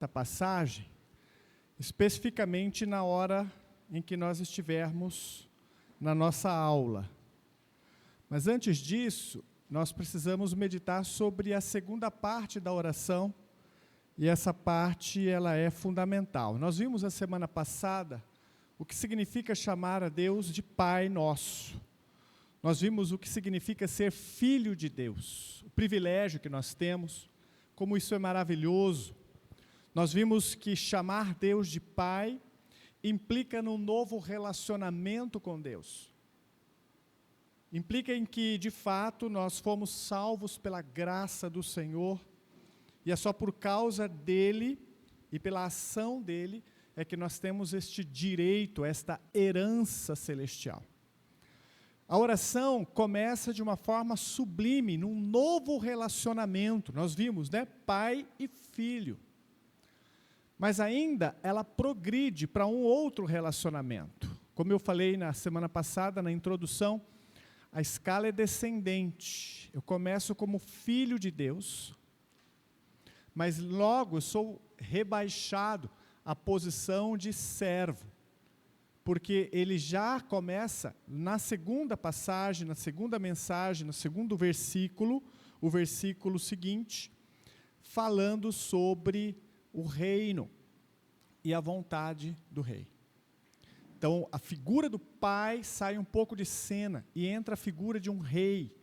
essa passagem, especificamente na hora em que nós estivermos na nossa aula. Mas antes disso, nós precisamos meditar sobre a segunda parte da oração, e essa parte ela é fundamental. Nós vimos a semana passada o que significa chamar a Deus de Pai Nosso. Nós vimos o que significa ser filho de Deus, o privilégio que nós temos, como isso é maravilhoso. Nós vimos que chamar Deus de Pai implica num novo relacionamento com Deus. Implica em que, de fato, nós fomos salvos pela graça do Senhor, e é só por causa dEle e pela ação dEle é que nós temos este direito, esta herança celestial. A oração começa de uma forma sublime, num novo relacionamento. Nós vimos, né? Pai e filho. Mas ainda ela progride para um outro relacionamento. Como eu falei na semana passada, na introdução, a escala é descendente. Eu começo como filho de Deus, mas logo eu sou rebaixado à posição de servo, porque ele já começa na segunda passagem, na segunda mensagem, no segundo versículo, o versículo seguinte, falando sobre o reino e a vontade do rei. Então, a figura do pai sai um pouco de cena e entra a figura de um rei,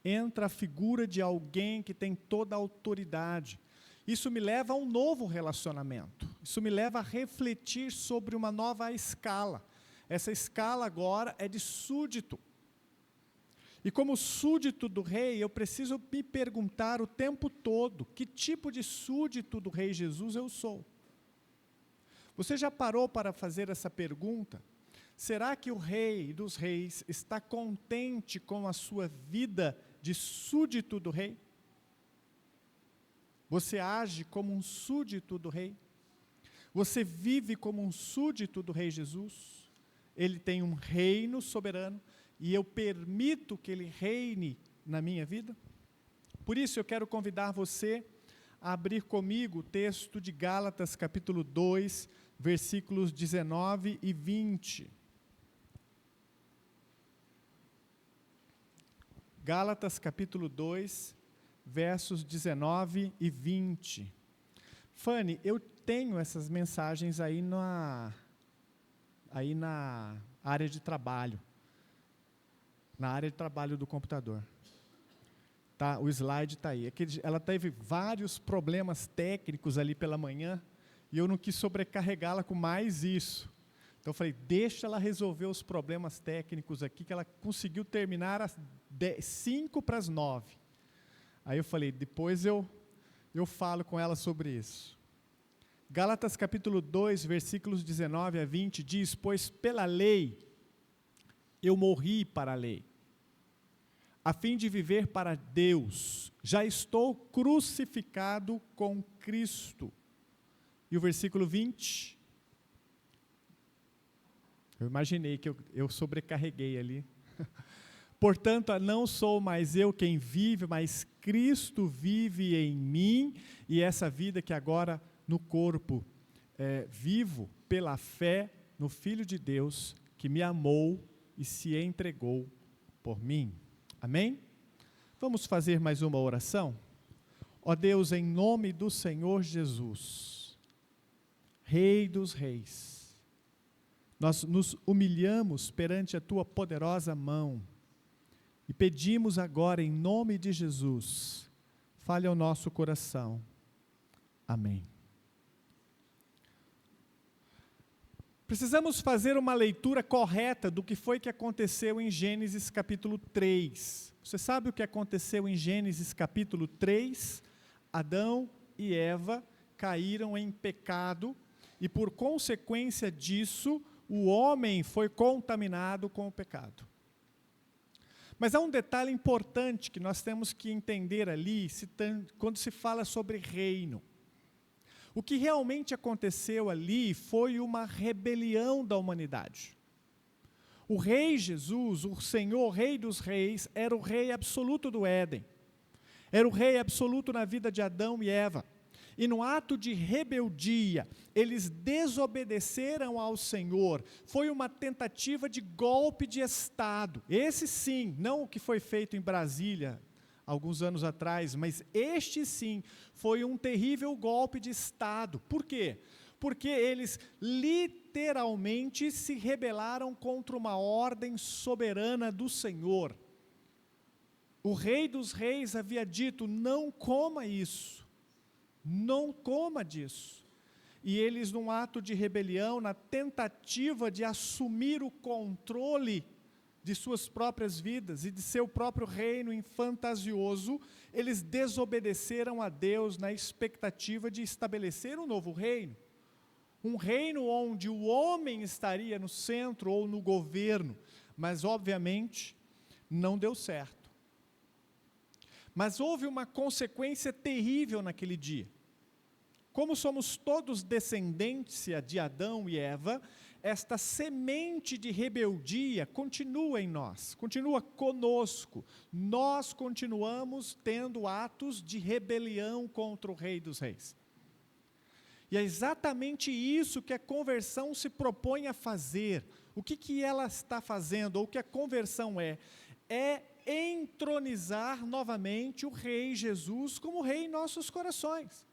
entra a figura de alguém que tem toda a autoridade. Isso me leva a um novo relacionamento, isso me leva a refletir sobre uma nova escala. Essa escala agora é de súdito. E como súdito do rei, eu preciso me perguntar o tempo todo, que tipo de súdito do rei Jesus eu sou? Você já parou para fazer essa pergunta? Será que o rei dos reis está contente com a sua vida de súdito do rei? Você age como um súdito do rei? Você vive como um súdito do rei Jesus? Ele tem um reino soberano, e eu permito que Ele reine na minha vida? Por isso eu quero convidar você a abrir comigo o texto de Gálatas capítulo 2, versículos 19 e 20. Gálatas capítulo 2, versos 19 e 20. Fanny, eu tenho essas mensagens aí na área de trabalho. Na área de trabalho do computador. Tá, o slide está aí. Ela teve vários problemas técnicos ali pela manhã, e eu não quis sobrecarregá-la com mais isso. Então eu falei, deixa ela resolver os problemas técnicos aqui, que ela conseguiu terminar às 8:55. Aí eu falei, depois eu falo com ela sobre isso. Gálatas capítulo 2, versículos 19 a 20, diz, pois pela lei eu morri para a lei, a fim de viver para Deus. Já estou crucificado com Cristo. E o versículo 20, eu imaginei que eu sobrecarreguei ali. Portanto, não sou mais eu quem vive, mas Cristo vive em mim, e essa vida que agora no corpo vivo pela fé no Filho de Deus, que me amou e se entregou por mim. Amém? Vamos fazer mais uma oração? Ó Deus, em nome do Senhor Jesus, Rei dos reis, nós nos humilhamos perante a Tua poderosa mão e pedimos agora, em nome de Jesus, fale ao nosso coração. Amém. Precisamos fazer uma leitura correta do que foi que aconteceu em Gênesis capítulo 3. Você sabe o que aconteceu em Gênesis capítulo 3? Adão e Eva caíram em pecado e, por consequência disso, o homem foi contaminado com o pecado. Mas há um detalhe importante que nós temos que entender ali, quando se fala sobre reino. O que realmente aconteceu ali foi uma rebelião da humanidade. O rei Jesus, o Senhor, o rei dos reis, era o rei absoluto do Éden. Era o rei absoluto na vida de Adão e Eva. e no ato de rebeldia, eles desobedeceram ao Senhor. Foi uma tentativa de golpe de Estado. Esse sim, não o que foi feito em Brasília, alguns anos atrás, mas este sim, foi um terrível golpe de Estado. Por quê? Porque eles literalmente se rebelaram contra uma ordem soberana do Senhor. O Rei dos Reis havia dito, não coma isso, não coma disso. E eles, num ato de rebelião, na tentativa de assumir o controle de suas próprias vidas e de seu próprio reino fantasioso, eles desobedeceram a Deus na expectativa de estabelecer um novo reino. Um reino onde o homem estaria no centro ou no governo, mas obviamente não deu certo. Mas houve uma consequência terrível naquele dia. Como somos todos descendência de Adão e Eva, esta semente de rebeldia continua em nós, continua conosco. Nós continuamos tendo atos de rebelião contra o Rei dos Reis. E é exatamente isso que a conversão se propõe a fazer. O que ela está fazendo, ou o que a conversão é? É entronizar novamente o Rei Jesus como Rei em nossos corações.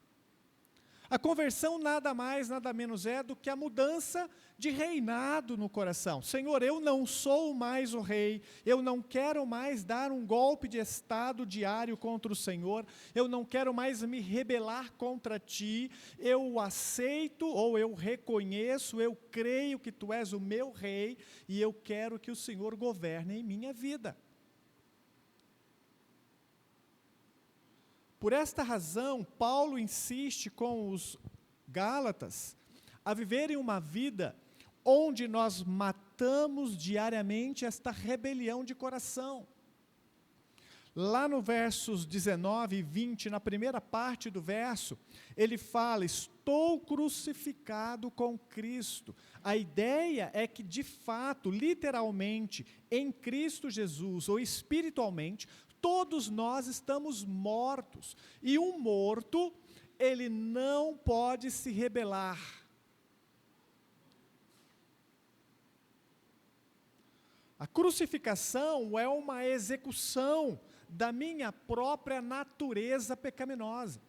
A conversão nada mais, nada menos é do que a mudança de reinado no coração. Senhor, eu não sou mais o rei, eu não quero mais dar um golpe de Estado diário contra o Senhor, eu não quero mais me rebelar contra Ti, eu aceito ou eu reconheço, eu creio que Tu és o meu rei e eu quero que o Senhor governe em minha vida. Por esta razão, Paulo insiste com os Gálatas a viverem uma vida onde nós matamos diariamente esta rebelião de coração. Lá no versos 19 e 20, na primeira parte do verso, ele fala, estou crucificado com Cristo. A ideia é que, de fato, literalmente, em Cristo Jesus, ou espiritualmente, todos nós estamos mortos. E um morto, ele não pode se rebelar. A crucificação é uma execução da minha própria natureza pecaminosa.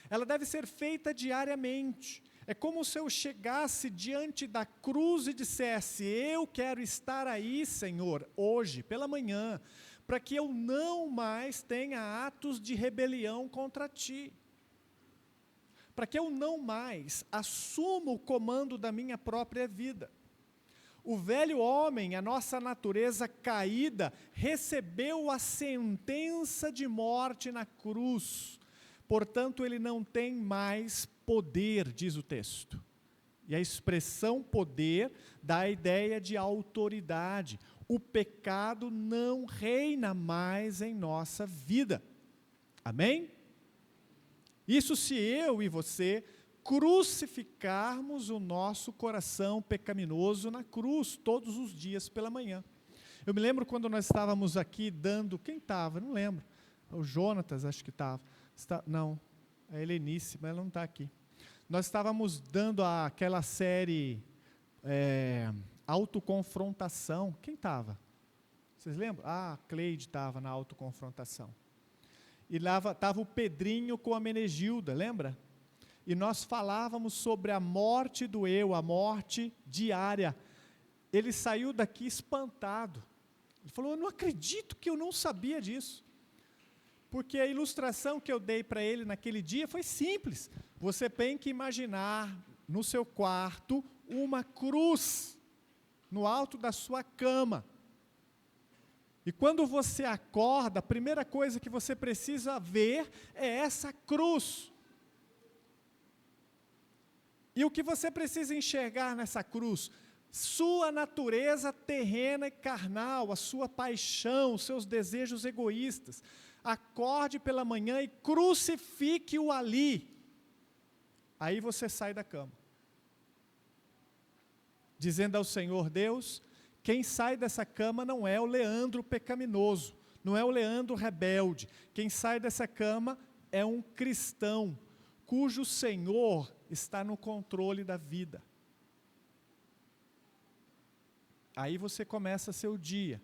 Ela deve ser feita diariamente. É como se eu chegasse diante da cruz e dissesse, eu quero estar aí, Senhor, hoje, pela manhã, para que eu não mais tenha atos de rebelião contra Ti. Para que eu não mais assuma o comando da minha própria vida. O velho homem, a nossa natureza caída, recebeu a sentença de morte na cruz. Portanto, ele não tem mais poder, diz o texto. E a expressão poder dá a ideia de autoridade. O pecado não reina mais em nossa vida. Amém? Isso se eu e você crucificarmos o nosso coração pecaminoso na cruz, todos os dias pela manhã. Eu me lembro quando nós estávamos aqui dando, quem estava? Não lembro, o Jonatas acho que estava, não, a Helenice, mas ela não está aqui. Nós estávamos dando aquela série autoconfrontação, quem estava? Vocês lembram? A Cleide estava na autoconfrontação. E lá estava o Pedrinho com a Menegilda, lembra? E nós falávamos sobre a morte do eu, a morte diária. Ele saiu daqui espantado. Ele falou, eu não acredito que eu não sabia disso. Porque a ilustração que eu dei para ele naquele dia foi simples. Você tem que imaginar no seu quarto uma cruz no alto da sua cama. E quando você acorda, a primeira coisa que você precisa ver é essa cruz. E o que você precisa enxergar nessa cruz? Sua natureza terrena e carnal, a sua paixão, os seus desejos egoístas. Acorde pela manhã e crucifique-o ali. Aí você sai da cama. Dizendo ao Senhor Deus, quem sai dessa cama não é o Leandro pecaminoso, não é o Leandro rebelde. Quem sai dessa cama é um cristão, cujo Senhor está no controle da vida. Aí você começa seu dia,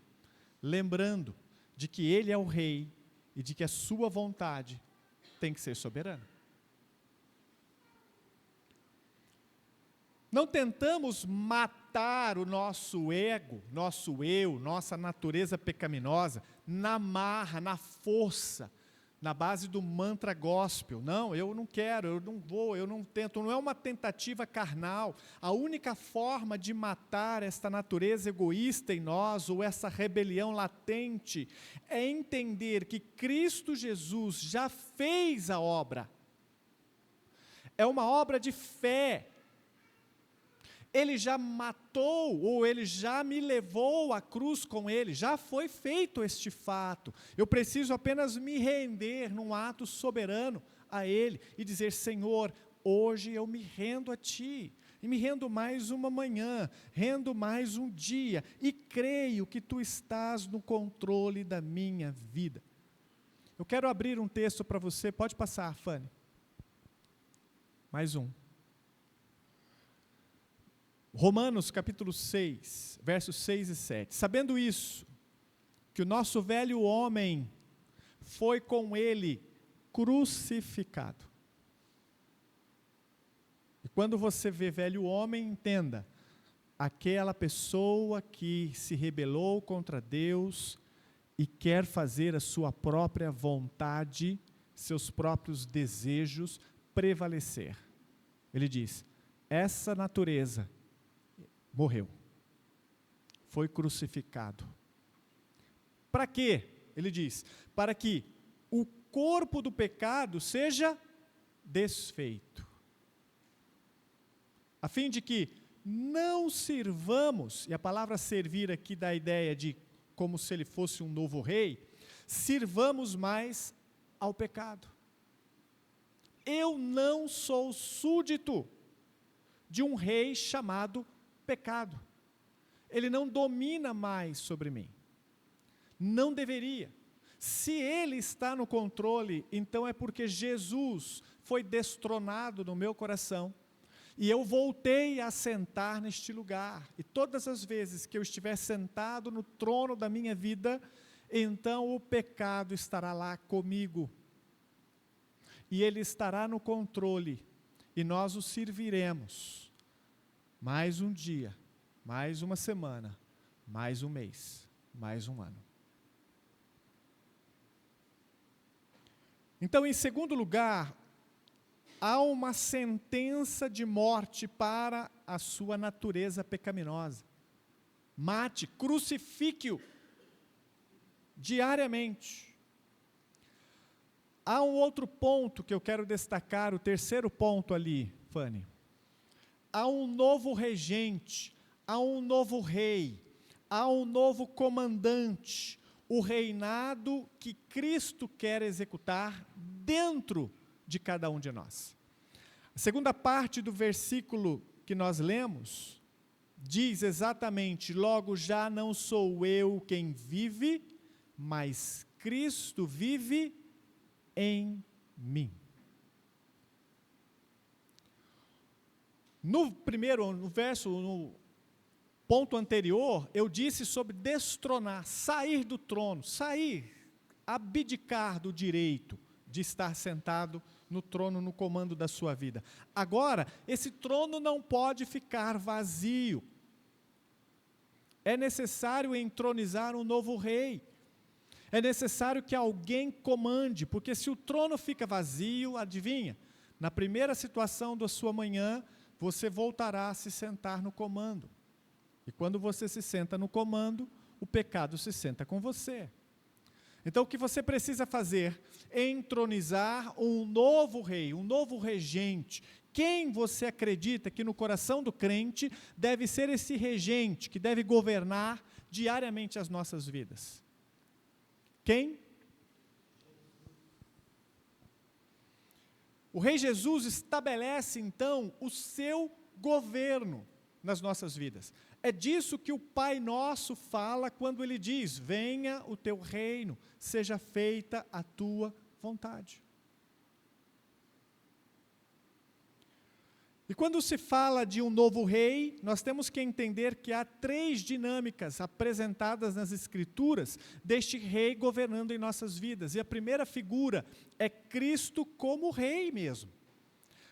lembrando de que Ele é o Rei e de que a sua vontade tem que ser soberana. Não tentamos matar o nosso ego, nosso eu, nossa natureza pecaminosa, na marra, na força, na base do mantra gospel. Não, eu não quero, eu não vou, eu não tento. Não é uma tentativa carnal. A única forma de matar esta natureza egoísta em nós, ou essa rebelião latente, é entender que Cristo Jesus já fez a obra. É uma obra de fé. Ele já matou, ou Ele já me levou à cruz com Ele, já foi feito este fato. Eu preciso apenas me render num ato soberano a Ele e dizer: Senhor, hoje eu me rendo a Ti, e me rendo mais uma manhã, rendo mais um dia, e creio que Tu estás no controle da minha vida. Eu quero abrir um texto para você, pode passar, Fanny. Mais um. Romanos capítulo 6, versos 6 e 7. Sabendo isso, que o nosso velho homem foi com Ele crucificado. E quando você vê velho homem, entenda, aquela pessoa que se rebelou contra Deus e quer fazer a sua própria vontade, seus próprios desejos prevalecer. Ele diz, essa natureza morreu, foi crucificado. Para quê? Ele diz, para que o corpo do pecado seja desfeito, a fim de que não sirvamos, e a palavra servir aqui dá a ideia de como se ele fosse um novo rei, sirvamos mais ao pecado. Eu não sou súdito de um rei chamado pecado. Ele não domina mais sobre mim. Não deveria. Se ele está no controle, então é porque Jesus foi destronado no meu coração e eu voltei a sentar neste lugar. E todas as vezes que eu estiver sentado no trono da minha vida, então o pecado estará lá comigo. E ele estará no controle e nós o serviremos. Mais um dia, mais uma semana, mais um mês, mais um ano. Então, em segundo lugar, há uma sentença de morte para a sua natureza pecaminosa. Mate, crucifique-o diariamente. Há um outro ponto que eu quero destacar, o terceiro ponto ali, Fanny. Há um novo regente, há um novo rei, há um novo comandante, o reinado que Cristo quer executar dentro de cada um de nós. A segunda parte do versículo que nós lemos, diz exatamente, logo já não sou eu quem vive, mas Cristo vive em mim. No ponto anterior, eu disse sobre destronar, sair do trono, abdicar do direito de estar sentado no trono, no comando da sua vida. Agora, esse trono não pode ficar vazio. É necessário entronizar um novo rei. É necessário que alguém comande, porque se o trono fica vazio, adivinha? Na primeira situação da sua manhã, você voltará a se sentar no comando. E quando você se senta no comando, o pecado se senta com você. Então o que você precisa fazer é entronizar um novo rei, um novo regente. Quem você acredita que no coração do crente deve ser esse regente que deve governar diariamente as nossas vidas? Quem? O Rei Jesus estabelece, então, o seu governo nas nossas vidas. É disso que o Pai Nosso fala quando Ele diz, venha o teu reino, seja feita a tua vontade. E quando se fala de um novo rei, nós temos que entender que há 3 dinâmicas apresentadas nas Escrituras deste rei governando em nossas vidas. E a primeira figura é Cristo como rei mesmo.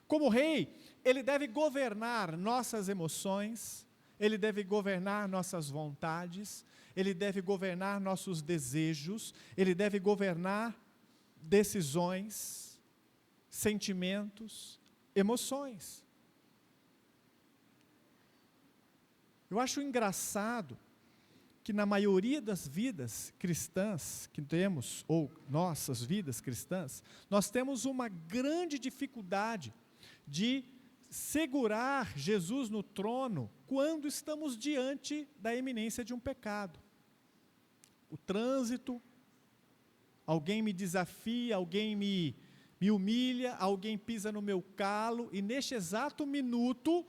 Como rei, ele deve governar nossas emoções, ele deve governar nossas vontades, ele deve governar nossos desejos, ele deve governar decisões, sentimentos, emoções. Eu acho engraçado que na maioria das vidas cristãs que temos, ou nossas vidas cristãs, nós temos uma grande dificuldade de segurar Jesus no trono quando estamos diante da iminência de um pecado. O trânsito, alguém me desafia, alguém me humilha, alguém pisa no meu calo, e neste exato minuto,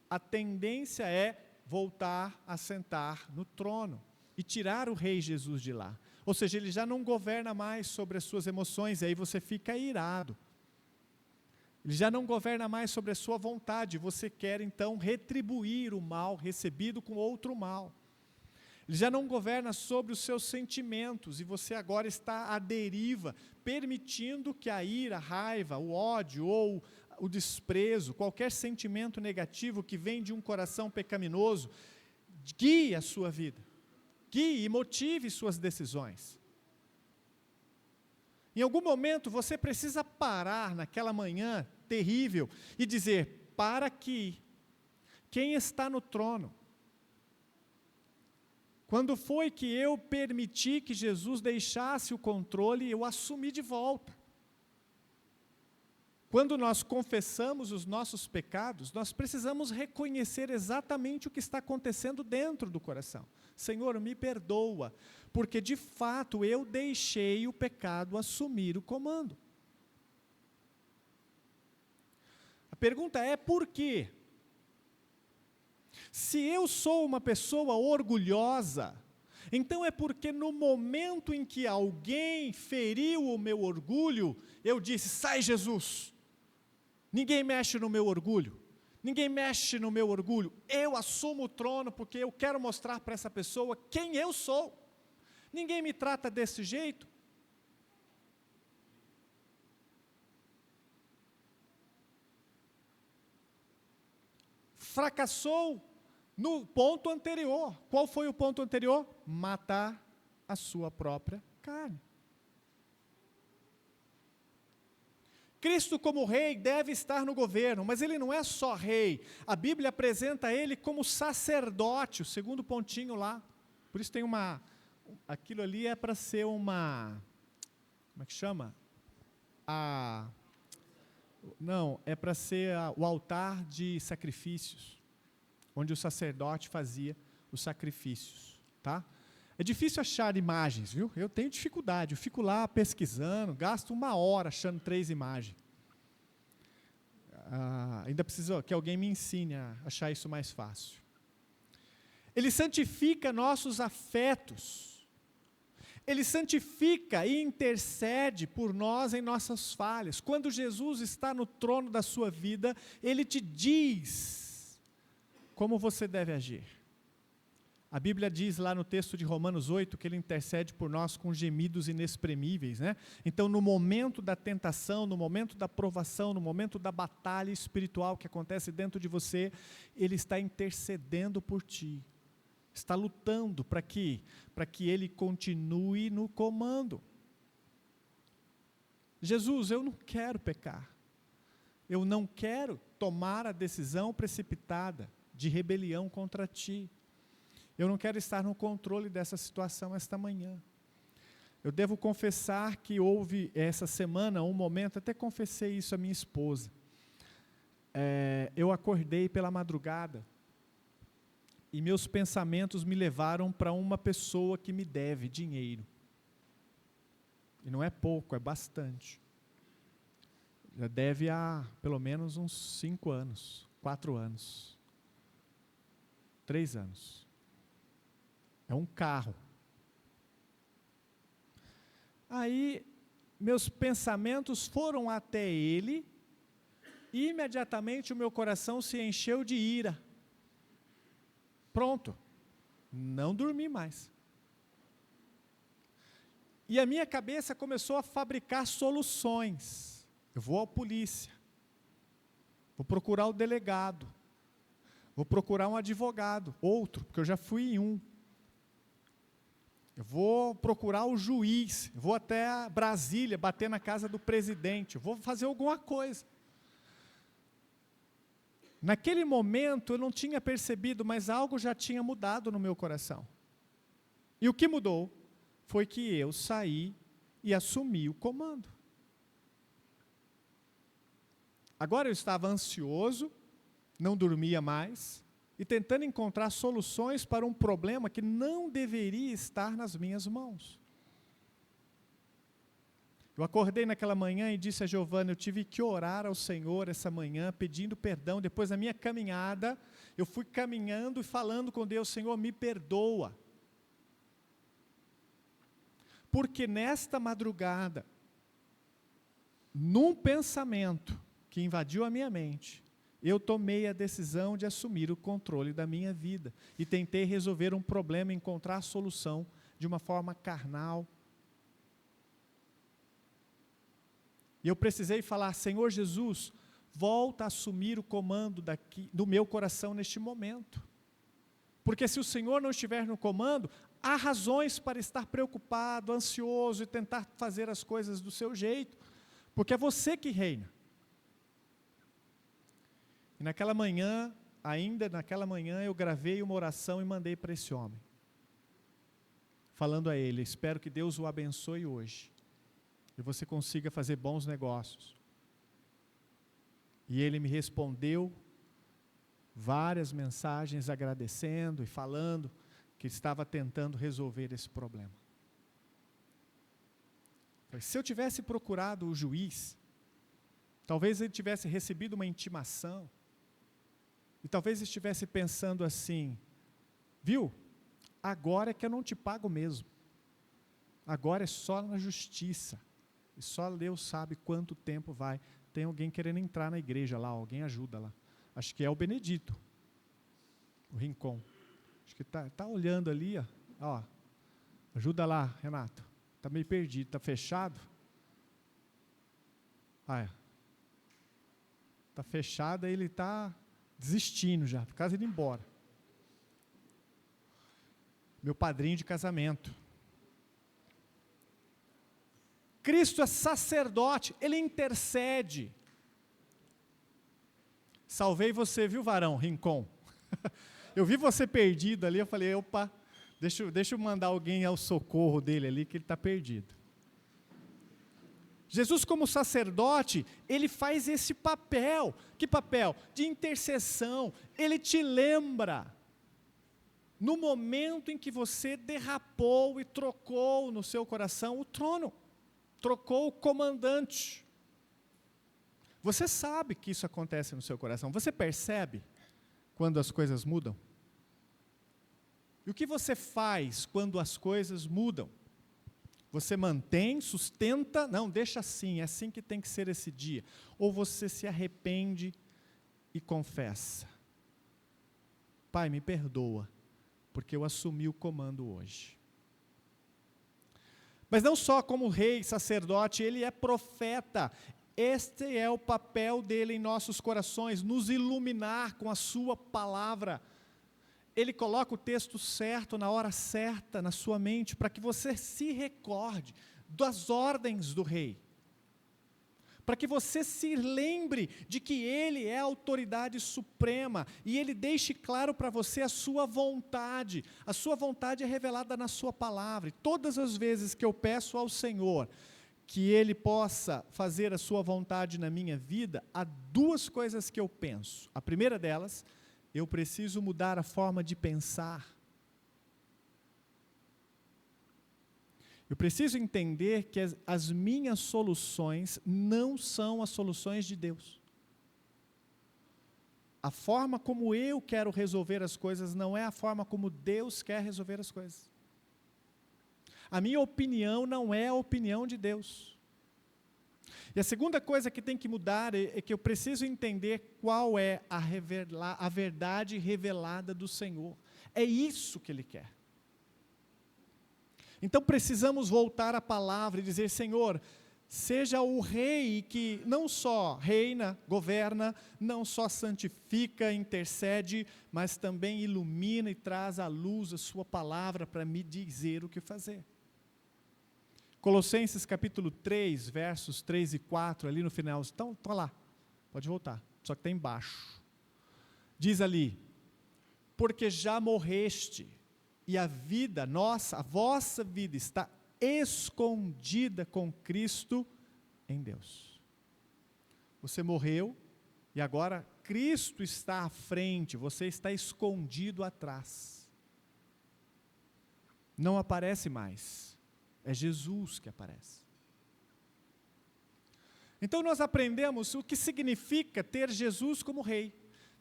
a tendência é voltar a sentar no trono e tirar o rei Jesus de lá. Ou seja, ele já não governa mais sobre as suas emoções, e aí você fica irado. Ele já não governa mais sobre a sua vontade, você quer então retribuir o mal recebido com outro mal. Ele já não governa sobre os seus sentimentos, e você agora está à deriva, permitindo que a ira, a raiva, o ódio ou o desprezo, qualquer sentimento negativo que vem de um coração pecaminoso, guie a sua vida, guie e motive suas decisões. Em algum momento você precisa parar naquela manhã terrível e dizer: para aqui, quem está no trono? Quando foi que eu permiti que Jesus deixasse o controle, eu assumi de volta. Quando nós confessamos os nossos pecados, nós precisamos reconhecer exatamente o que está acontecendo dentro do coração. Senhor, me perdoa, porque de fato eu deixei o pecado assumir o comando. A pergunta é: por quê? Se eu sou uma pessoa orgulhosa, então é porque no momento em que alguém feriu o meu orgulho, eu disse: sai, Jesus! Ninguém mexe no meu orgulho, ninguém mexe no meu orgulho, eu assumo o trono porque eu quero mostrar para essa pessoa quem eu sou, ninguém me trata desse jeito. Fracassou no ponto anterior. Qual foi o ponto anterior? Matar a sua própria carne. Cristo como rei deve estar no governo, mas ele não é só rei. A Bíblia apresenta ele como sacerdote, o segundo pontinho lá. Por isso tem aquilo ali é para ser uma, como é que chama? Não, é para ser o altar de sacrifícios, onde o sacerdote fazia os sacrifícios, tá? É difícil achar imagens, viu? Eu tenho dificuldade, eu fico lá pesquisando, gasto 1 hora achando 3 imagens. Ainda preciso que alguém me ensine a achar isso mais fácil. Ele santifica nossos afetos. Ele santifica e intercede por nós em nossas falhas. Quando Jesus está no trono da sua vida, Ele te diz como você deve agir. A Bíblia diz lá no texto de Romanos 8 que Ele intercede por nós com gemidos inexprimíveis, né? Então, no momento da tentação, no momento da provação, no momento da batalha espiritual que acontece dentro de você, Ele está intercedendo por ti, está lutando para que Ele continue no comando. Jesus, eu não quero pecar, eu não quero tomar a decisão precipitada de rebelião contra Ti. Eu não quero estar no controle dessa situação esta manhã. Eu devo confessar que houve essa semana um momento, até confessei isso à minha esposa. Eu acordei pela madrugada e meus pensamentos me levaram para uma pessoa que me deve dinheiro. E não é pouco, é bastante. Já deve há pelo menos uns 5 anos, 4 anos, 3 anos. É um carro. Aí, meus pensamentos foram até ele, imediatamente o meu coração se encheu de ira. Pronto, não dormi mais. E a minha cabeça começou a fabricar soluções. Eu vou à polícia, vou procurar o delegado, vou procurar um advogado, outro, porque eu já fui em um. Eu vou procurar o juiz, eu vou até Brasília, bater na casa do presidente, eu vou fazer alguma coisa. Naquele momento eu não tinha percebido, mas algo já tinha mudado no meu coração. E o que mudou foi que eu saí e assumi o comando. Agora eu estava ansioso, não dormia mais, e tentando encontrar soluções para um problema que não deveria estar nas minhas mãos. Eu acordei naquela manhã e disse a Giovana, eu tive que orar ao Senhor essa manhã, pedindo perdão. Depois da minha caminhada, eu fui caminhando e falando com Deus, Senhor, me perdoa. Porque nesta madrugada, num pensamento que invadiu a minha mente, eu tomei a decisão de assumir o controle da minha vida e tentei resolver um problema, encontrar a solução de uma forma carnal. E eu precisei falar, Senhor Jesus, volta a assumir o comando do meu coração neste momento. Porque se o Senhor não estiver no comando, há razões para estar preocupado, ansioso e tentar fazer as coisas do seu jeito, porque é você que reina. E naquela manhã, ainda naquela manhã, eu gravei uma oração e mandei para esse homem, falando a ele, espero que Deus o abençoe hoje, e você consiga fazer bons negócios. E ele me respondeu várias mensagens agradecendo e falando que estava tentando resolver esse problema. Se eu tivesse procurado o juiz, talvez ele tivesse recebido uma intimação, e talvez estivesse pensando assim, viu, agora é que eu não te pago mesmo, agora é só na justiça, e só Deus sabe quanto tempo vai, tem alguém querendo entrar na igreja lá, alguém ajuda lá, acho que é o Benedito, o Rincon, acho que está olhando ali, ó, ajuda lá, Renato, está meio perdido, está fechado, está fechado, ele está desistindo já, quase indo embora. Meu padrinho de casamento. Cristo é sacerdote, ele intercede. Salvei você, viu, varão, Rincon? Eu vi você perdido ali, eu falei, opa, deixa eu mandar alguém ao socorro dele ali, que ele está perdido. Jesus, como sacerdote, ele faz esse papel. Que papel? De intercessão. Ele te lembra, no momento em que você derrapou e trocou no seu coração o trono, trocou o comandante. Você sabe que isso acontece no seu coração, você percebe quando as coisas mudam? E o que você faz quando as coisas mudam? Você mantém, sustenta, não, deixa assim, é assim que tem que ser esse dia. Ou você se arrepende e confessa. Pai, me perdoa, porque eu assumi o comando hoje. Mas não só como rei, sacerdote, ele é profeta. Este é o papel dele em nossos corações, nos iluminar com a sua palavra. Ele coloca o texto certo, na hora certa, na sua mente, para que você se recorde das ordens do rei. Para que você se lembre de que ele é a autoridade suprema, e ele deixe claro para você a sua vontade. A sua vontade é revelada na sua palavra. E todas as vezes que eu peço ao Senhor que ele possa fazer a sua vontade na minha vida, há duas coisas que eu penso. A primeira delas, eu preciso mudar a forma de pensar. Eu preciso entender que as minhas soluções não são as soluções de Deus. A forma como eu quero resolver as coisas não é a forma como Deus quer resolver as coisas. A minha opinião não é a opinião de Deus. E a segunda coisa que tem que mudar é que eu preciso entender qual é a verdade revelada do Senhor. É isso que Ele quer. Então precisamos voltar à palavra e dizer: Senhor, seja o rei que não só reina, governa, não só santifica, intercede, mas também ilumina e traz à luz a sua palavra para me dizer o que fazer. Colossenses capítulo 3, versos 3 e 4, ali no final, estão lá, pode voltar, só que está embaixo. Diz ali: porque já morreste, e a vida nossa, a vossa vida está escondida com Cristo em Deus. Você morreu, e agora Cristo está à frente, você está escondido atrás. Não aparece mais. É Jesus que aparece. Então nós aprendemos o que significa ter Jesus como rei.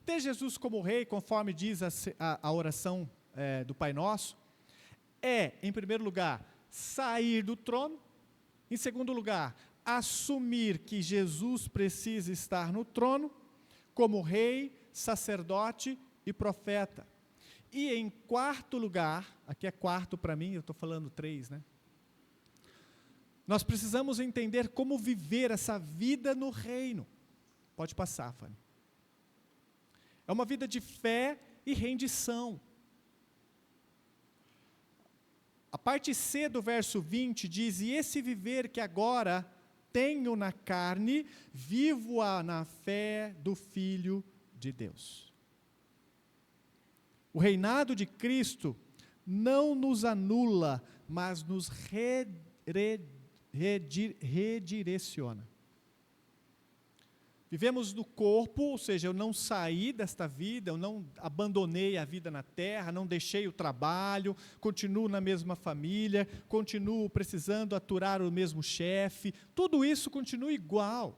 Ter Jesus como rei, conforme diz a oração do Pai Nosso, em primeiro lugar, sair do trono. Em segundo lugar, assumir que Jesus precisa estar no trono, como rei, sacerdote e profeta. E em quarto lugar, aqui é quarto para mim, eu estou falando 3, né? Nós precisamos entender como viver essa vida no reino. Pode passar, Fanny. É uma vida de fé e rendição. A parte C do verso 20 diz: e esse viver que agora tenho na carne, vivo-a na fé do Filho de Deus. O reinado de Cristo não nos anula, mas nos redireciona. Vivemos no corpo, ou seja, eu não saí desta vida, eu não abandonei a vida na terra, não deixei o trabalho, continuo na mesma família, continuo precisando aturar o mesmo chefe, tudo isso continua igual.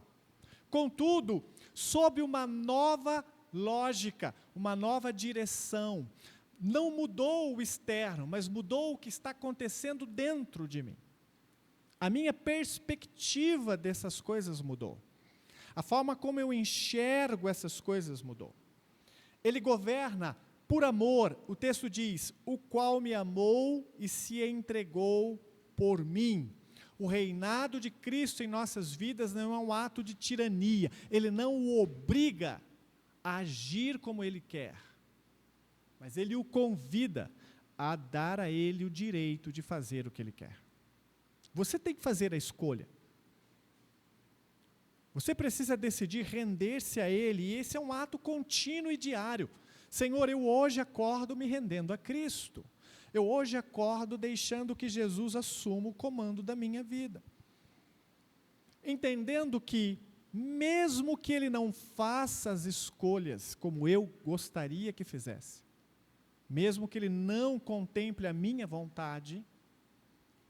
Contudo, sob uma nova lógica, uma nova direção. Não mudou o externo, mas mudou o que está acontecendo dentro de mim. A minha perspectiva dessas coisas mudou. A forma como eu enxergo essas coisas mudou. Ele governa por amor. O texto diz: o qual me amou e se entregou por mim. O reinado de Cristo em nossas vidas não é um ato de tirania. Ele não o obriga a agir como Ele quer. Mas Ele o convida a dar a Ele o direito de fazer o que Ele quer. Você tem que fazer a escolha. Você precisa decidir render-se a Ele, e esse é um ato contínuo e diário. Senhor, eu hoje acordo me rendendo a Cristo. Eu hoje acordo deixando que Jesus assuma o comando da minha vida. Entendendo que, mesmo que Ele não faça as escolhas como eu gostaria que fizesse, mesmo que Ele não contemple a minha vontade,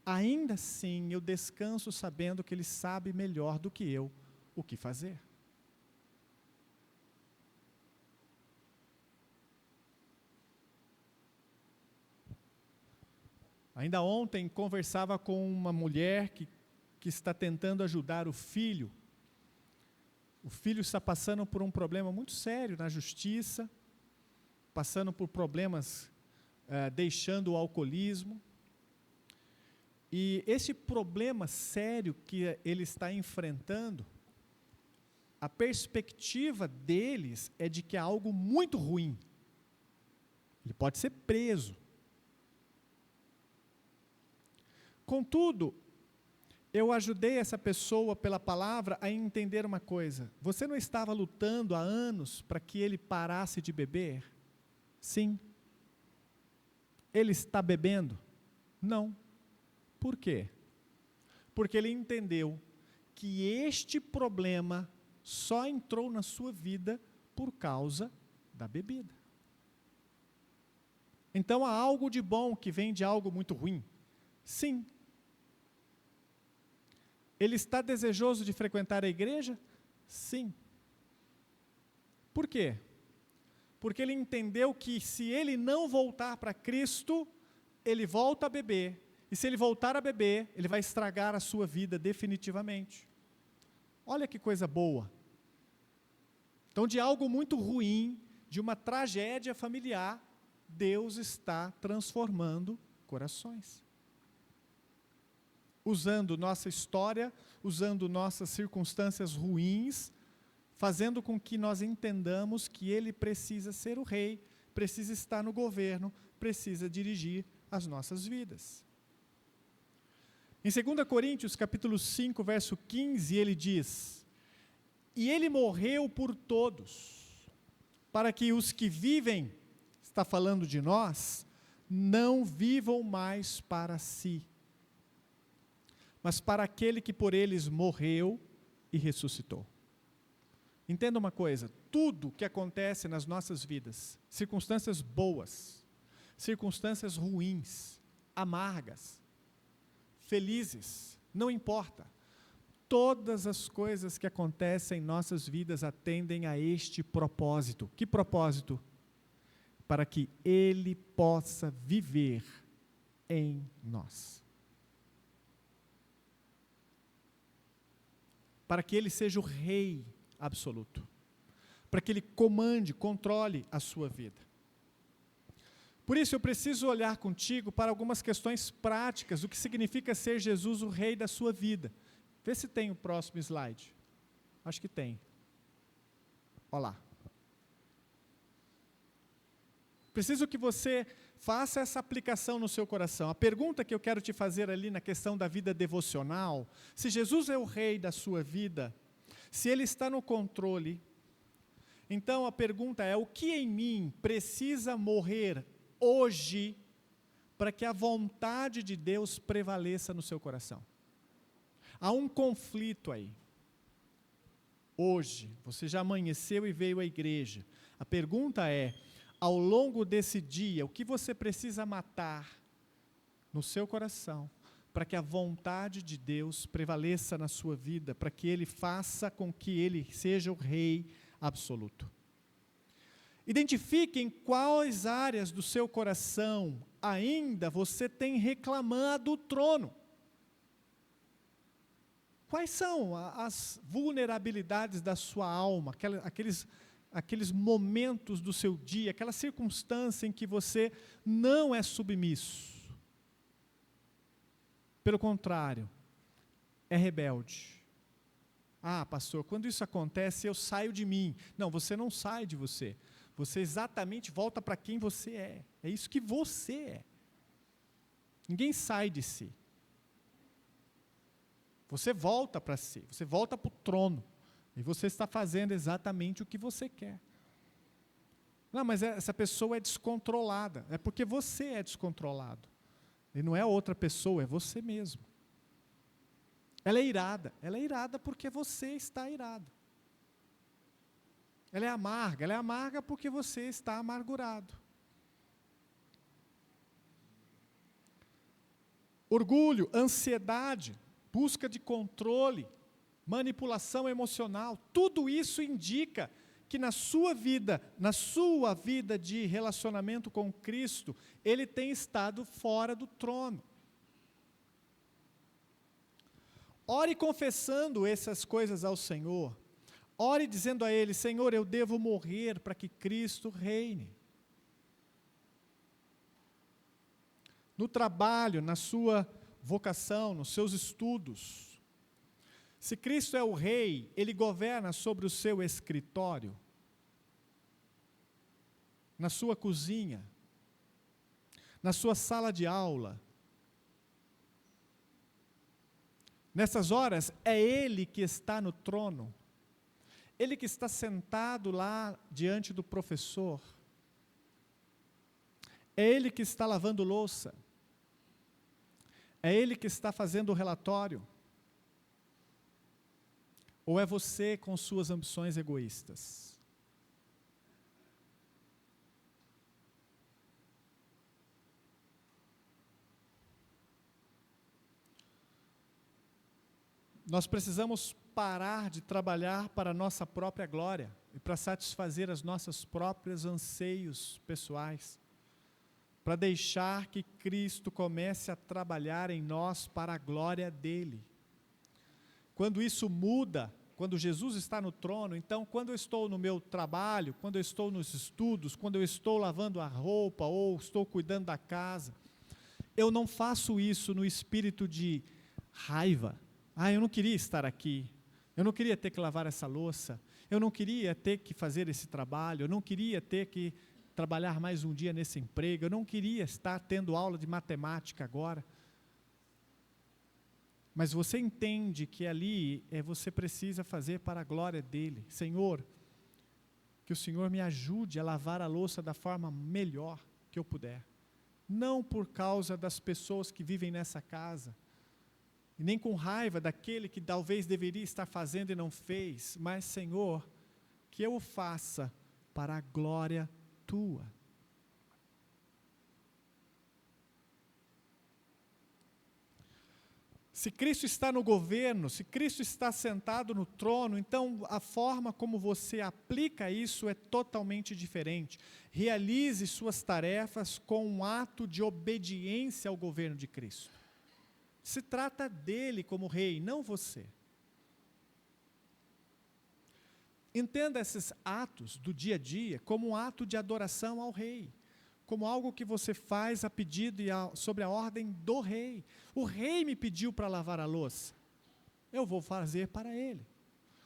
ainda assim eu descanso sabendo que Ele sabe melhor do que eu o que fazer. Ainda ontem conversava com uma mulher que está tentando ajudar o filho. O filho está passando por um problema muito sério na justiça, passando por problemas, deixando o alcoolismo. E esse problema sério que ele está enfrentando, a perspectiva deles é de que é algo muito ruim. Ele pode ser preso. Contudo, eu ajudei essa pessoa pela palavra a entender uma coisa. Você não estava lutando há anos para que ele parasse de beber? Sim. Ele está bebendo? Não. Por quê? Porque ele entendeu que este problema só entrou na sua vida por causa da bebida. Então há algo de bom que vem de algo muito ruim? Sim. Ele está desejoso de frequentar a igreja? Sim. Por quê? Porque ele entendeu que se ele não voltar para Cristo, ele volta a beber. E se ele voltar a beber, ele vai estragar a sua vida definitivamente. Olha que coisa boa. Então, de algo muito ruim, de uma tragédia familiar, Deus está transformando corações. Usando nossa história, usando nossas circunstâncias ruins, fazendo com que nós entendamos que Ele precisa ser o rei, precisa estar no governo, precisa dirigir as nossas vidas. Em 2 Coríntios, capítulo 5, verso 15, ele diz: e Ele morreu por todos, para que os que vivem, está falando de nós, não vivam mais para si, mas para aquele que por eles morreu e ressuscitou. Entenda uma coisa, tudo que acontece nas nossas vidas, circunstâncias boas, circunstâncias ruins, amargas, felizes, não importa. Todas as coisas que acontecem em nossas vidas atendem a este propósito. Que propósito? Para que Ele possa viver em nós. Para que Ele seja o Rei absoluto. Para que Ele comande, controle a sua vida. Por isso eu preciso olhar contigo para algumas questões práticas, do que significa ser Jesus o Rei da sua vida. Vê se tem o próximo slide. Acho que tem. Olha lá. Preciso que você faça essa aplicação no seu coração. A pergunta que eu quero te fazer ali na questão da vida devocional, se Jesus é o Rei da sua vida, se Ele está no controle, então a pergunta é: o que em mim precisa morrer hoje para que a vontade de Deus prevaleça no seu coração? Há um conflito aí. Hoje, você já amanheceu e veio à igreja. A pergunta é: ao longo desse dia, o que você precisa matar no seu coração para que a vontade de Deus prevaleça na sua vida, para que Ele faça com que Ele seja o Rei absoluto? Identifique em quais áreas do seu coração ainda você tem reclamado o trono. Quais são as vulnerabilidades da sua alma, aqueles momentos do seu dia, aquela circunstância em que você não é submisso? Pelo contrário, é rebelde. Ah, pastor, quando isso acontece eu saio de mim. Não, você não sai de você. Você exatamente volta para quem você é. É isso que você é. Ninguém sai de si. Você volta para si, você volta para o trono. E você está fazendo exatamente o que você quer. Não, mas essa pessoa é descontrolada. É porque você é descontrolado. E não é outra pessoa, é você mesmo. Ela é irada porque você está irado. Ela é amarga porque você está amargurado. Orgulho, ansiedade, busca de controle, manipulação emocional, tudo isso indica que na sua vida de relacionamento com Cristo, Ele tem estado fora do trono. Ore confessando essas coisas ao Senhor. Ore dizendo a Ele: Senhor, eu devo morrer para que Cristo reine. No trabalho, na sua vocação, nos seus estudos. Se Cristo é o Rei, Ele governa sobre o seu escritório, na sua cozinha, na sua sala de aula. Nessas horas, é Ele que está no trono. Ele que está sentado lá diante do professor. É Ele que está lavando louça. É Ele que está fazendo o relatório. Ou é você com suas ambições egoístas? Nós precisamos parar de trabalhar para a nossa própria glória e para satisfazer as nossas próprios anseios pessoais, para deixar que Cristo comece a trabalhar em nós para a glória dEle. Quando isso muda, quando Jesus está no trono, então quando eu estou no meu trabalho, quando eu estou nos estudos, quando eu estou lavando a roupa ou estou cuidando da casa, eu não faço isso no espírito de raiva. Eu não queria estar aqui, eu não queria ter que lavar essa louça, eu não queria ter que fazer esse trabalho, eu não queria ter que trabalhar mais um dia nesse emprego, eu não queria estar tendo aula de matemática agora. Mas você entende que ali você precisa fazer para a glória dele. Senhor, que o Senhor me ajude a lavar a louça da forma melhor que eu puder. Não por causa das pessoas que vivem nessa casa, e nem com raiva daquele que talvez deveria estar fazendo e não fez, mas, Senhor, que eu o faça para a glória tua. Se Cristo está no governo, se Cristo está sentado no trono, então a forma como você aplica isso é totalmente diferente. Realize suas tarefas com um ato de obediência ao governo de Cristo. Se trata dele como rei, não você. Entenda esses atos do dia a dia como um ato de adoração ao rei, como algo que você faz a pedido e sobre a ordem do rei. O rei me pediu para lavar a louça, eu vou fazer para ele.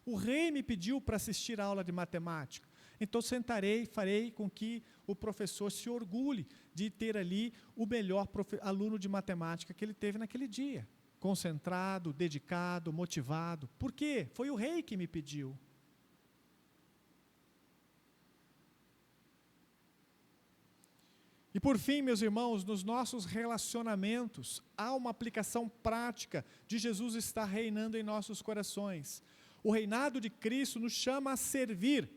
O rei me pediu para assistir a aula de matemática, então sentarei e farei com que o professor se orgulhe de ter ali o melhor aluno de matemática que ele teve naquele dia. Concentrado, dedicado, motivado. Por quê? Foi o rei que me pediu. E por fim, meus irmãos, nos nossos relacionamentos, há uma aplicação prática de Jesus estar reinando em nossos corações. O reinado de Cristo nos chama a servir.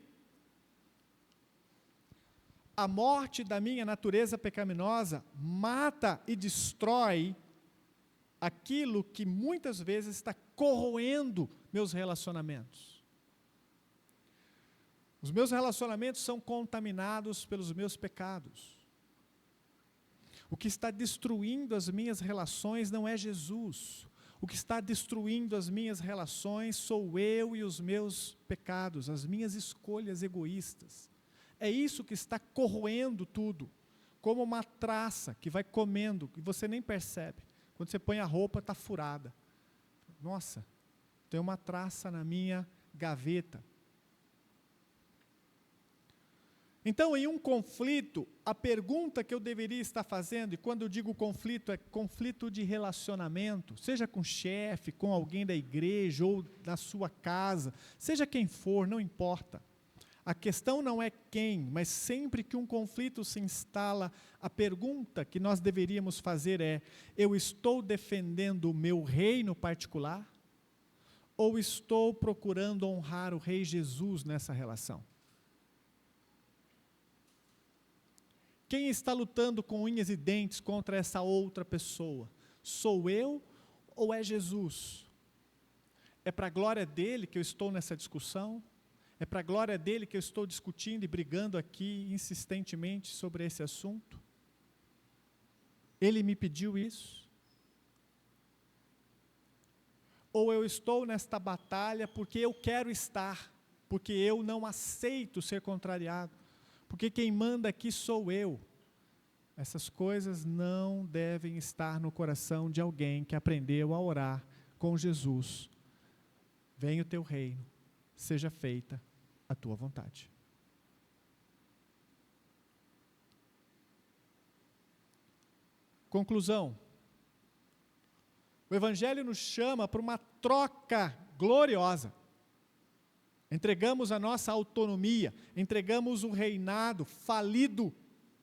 A morte da minha natureza pecaminosa mata e destrói aquilo que muitas vezes está corroendo meus relacionamentos. Os meus relacionamentos são contaminados pelos meus pecados. O que está destruindo as minhas relações não é Jesus. O que está destruindo as minhas relações sou eu e os meus pecados, as minhas escolhas egoístas. É isso que está corroendo tudo, como uma traça que vai comendo, e você nem percebe. Quando você põe a roupa, está furada. Nossa, tem uma traça na minha gaveta. Então, em um conflito, a pergunta que eu deveria estar fazendo, e quando eu digo conflito, é conflito de relacionamento, seja com o chefe, com alguém da igreja, ou da sua casa, seja quem for, não importa. A questão não é quem, mas sempre que um conflito se instala, a pergunta que nós deveríamos fazer é: eu estou defendendo o meu reino particular? Ou estou procurando honrar o Rei Jesus nessa relação? Quem está lutando com unhas e dentes contra essa outra pessoa? Sou eu ou é Jesus? É para a glória dele que eu estou nessa discussão? É para a glória dele que eu estou discutindo e brigando aqui insistentemente sobre esse assunto? Ele me pediu isso? Ou eu estou nesta batalha porque eu quero estar, porque eu não aceito ser contrariado, porque quem manda aqui sou eu? Essas coisas não devem estar no coração de alguém que aprendeu a orar com Jesus. Venha o teu reino, seja feita a tua vontade. Conclusão. O Evangelho nos chama para uma troca gloriosa. Entregamos a nossa autonomia, entregamos um reinado falido,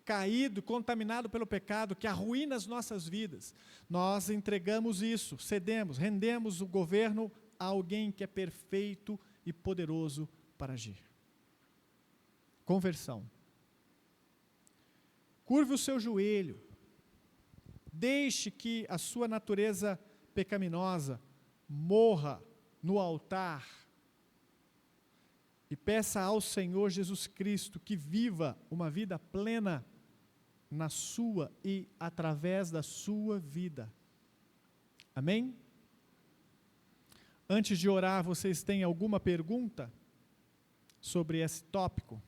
caído, contaminado pelo pecado, que arruína as nossas vidas. Nós entregamos isso, cedemos, rendemos o governo a alguém que é perfeito e poderoso para agir. Conversão. Curve o seu joelho. Deixe que a sua natureza pecaminosa morra no altar e peça ao Senhor Jesus Cristo que viva uma vida plena na sua e através da sua vida. Amém? Antes de orar, vocês têm alguma pergunta sobre esse tópico?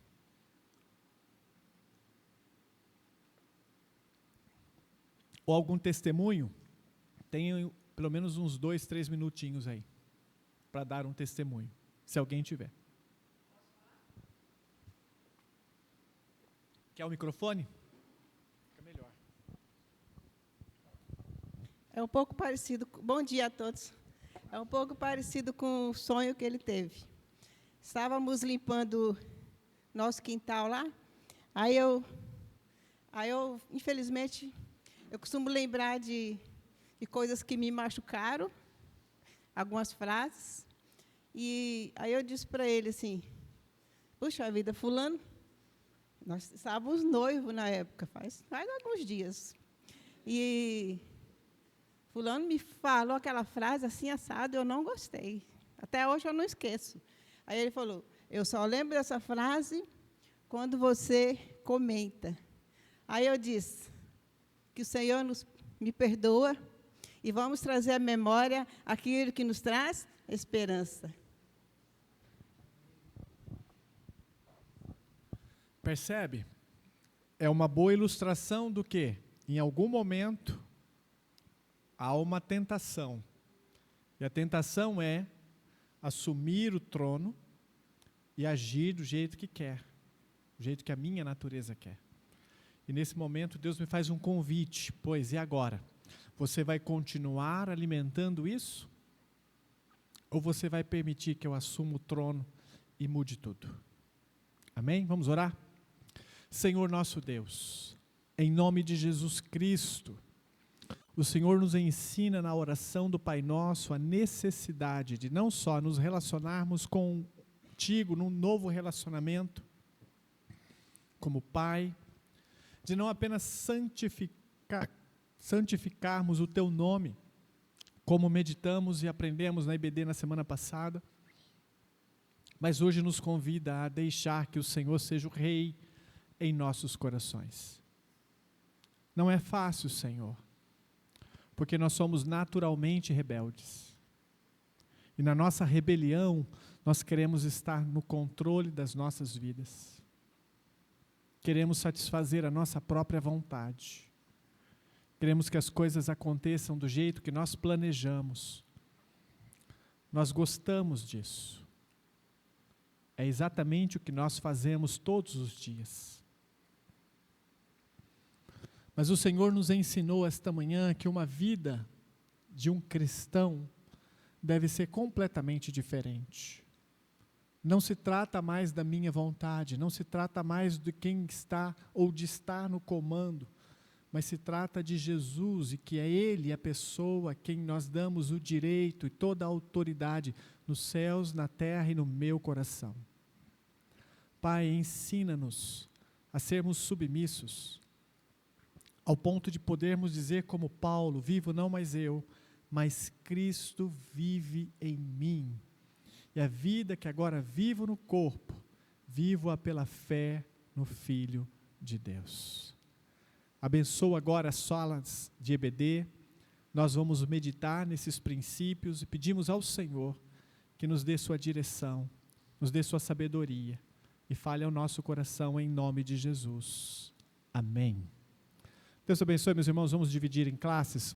Ou algum testemunho? Tenho pelo menos uns 2, 3 minutinhos aí, para dar um testemunho, se alguém tiver. Quer o microfone? Fica melhor. É um pouco parecido, bom dia a todos. É um pouco parecido com o sonho que ele teve. Estávamos limpando nosso quintal lá, aí eu infelizmente, eu costumo lembrar de coisas que me machucaram, algumas frases, e aí eu disse para ele assim, puxa vida, fulano, nós estávamos noivos na época, faz alguns dias, e fulano me falou aquela frase assim, assado, eu não gostei, até hoje eu não esqueço. Aí ele falou, eu só lembro dessa frase quando você comenta. Aí eu disse, que o Senhor me perdoa, e vamos trazer à memória aquilo que nos traz esperança. Percebe? É uma boa ilustração do que, em algum momento, há uma tentação. E a tentação é assumir o trono e agir do jeito que quer, do jeito que a minha natureza quer. E nesse momento Deus me faz um convite, pois e agora? Você vai continuar alimentando isso? Ou você vai permitir que eu assuma o trono e mude tudo? Amém? Vamos orar? Senhor nosso Deus, em nome de Jesus Cristo, o Senhor nos ensina na oração do Pai Nosso a necessidade de não só nos relacionarmos contigo num novo relacionamento, como Pai, de não apenas santificarmos o Teu nome, como meditamos e aprendemos na IBD na semana passada, mas hoje nos convida a deixar que o Senhor seja o Rei em nossos corações. Não é fácil, Senhor, porque nós somos naturalmente rebeldes. E na nossa rebelião, nós queremos estar no controle das nossas vidas. Queremos satisfazer a nossa própria vontade. Queremos que as coisas aconteçam do jeito que nós planejamos. Nós gostamos disso. É exatamente o que nós fazemos todos os dias. Mas o Senhor nos ensinou esta manhã que uma vida de um cristão deve ser completamente diferente. Não se trata mais da minha vontade, não se trata mais de quem está ou de estar no comando, mas se trata de Jesus e que é Ele a pessoa a quem nós damos o direito e toda a autoridade nos céus, na terra e no meu coração. Pai, ensina-nos a sermos submissos, ao ponto de podermos dizer como Paulo, vivo não mais eu, mas Cristo vive em mim. E a vida que agora vivo no corpo, vivo-a pela fé no Filho de Deus. Abençoa agora as salas de EBD, nós vamos meditar nesses princípios e pedimos ao Senhor que nos dê sua direção, nos dê sua sabedoria e fale ao nosso coração em nome de Jesus. Amém. Deus abençoe, meus irmãos, vamos dividir em classes.